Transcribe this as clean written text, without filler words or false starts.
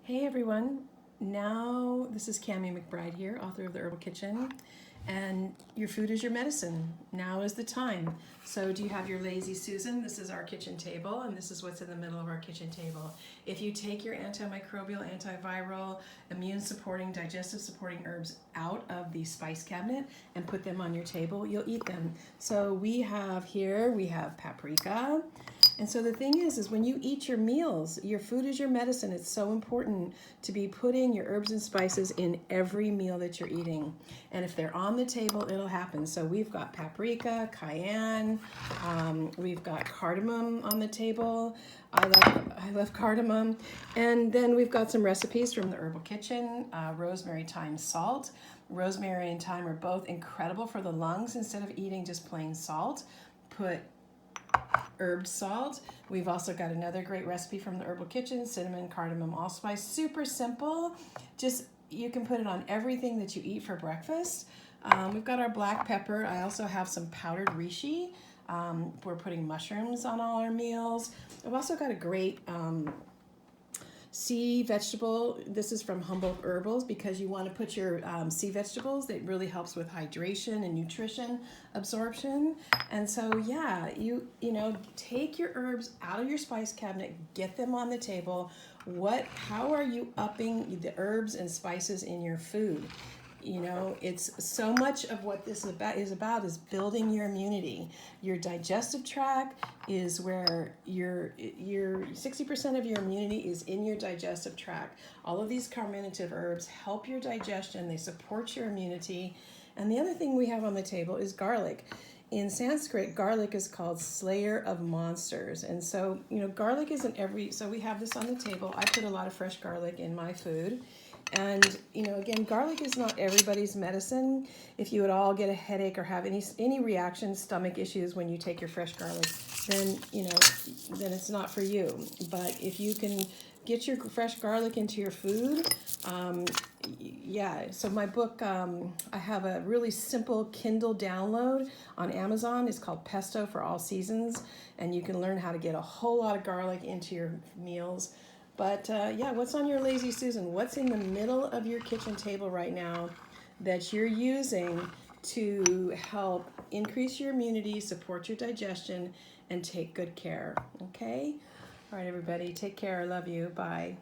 Hey everyone, now this is Cammie McBride here, author of The Herbal Kitchen, and your food is your medicine. Now is the time. So do you have your Lazy Susan? This is our kitchen table, and this is what's in the middle of our kitchen table. If you take your antimicrobial, antiviral, immune supporting, digestive supporting herbs out of the spice cabinet and put them on your table, you'll eat them. So we have paprika. And so the thing is when you eat your meals, your food is your medicine. It's so important to be putting your herbs and spices in every meal that you're eating. And if they're on the table, it'll happen. So we've got paprika, cayenne, we've got cardamom on the table. I love cardamom. And then we've got some recipes from the Herbal Kitchen, rosemary, thyme, salt. Rosemary and thyme are both incredible for the lungs. Instead of eating just plain salt, put herb salt. We've also got another great recipe from the Herbal Kitchen, cinnamon, cardamom, allspice. Super simple. Just you can put it on everything that you eat for breakfast. We've got our black pepper. I also have some powdered reishi. We're putting mushrooms on all our meals. I've also got a great sea vegetable. This is from Herbals because you want to put your sea vegetables. It really helps with hydration and nutrition absorption. And so yeah, you know, take your herbs out of your spice cabinet, get them on the table. How are you upping the herbs and spices in your food? You know, it's so much of what this is building your immunity. Your digestive tract is where your 60% of your immunity is in your digestive tract. All of these carminative herbs help your digestion. They support your immunity. And the other thing we have on the table is garlic. In Sanskrit, garlic is called slayer of monsters. And so, you know, garlic isn't so we have this on the table. I put a lot of fresh garlic in my food. And, you know, again, garlic is not everybody's medicine. If you at all get a headache or have any reaction, stomach issues when you take your fresh garlic, then, you know, then it's not for you. But if you can get your fresh garlic into your food, yeah. So my book, I have a really simple Kindle download on Amazon. It's called Pesto for All Seasons. And you can learn how to get a whole lot of garlic into your meals. But yeah, what's on your Lazy Susan? What's in the middle of your kitchen table right now that you're using to help increase your immunity, support your digestion, and take good care? Okay? All right, everybody, take care. I love you. Bye.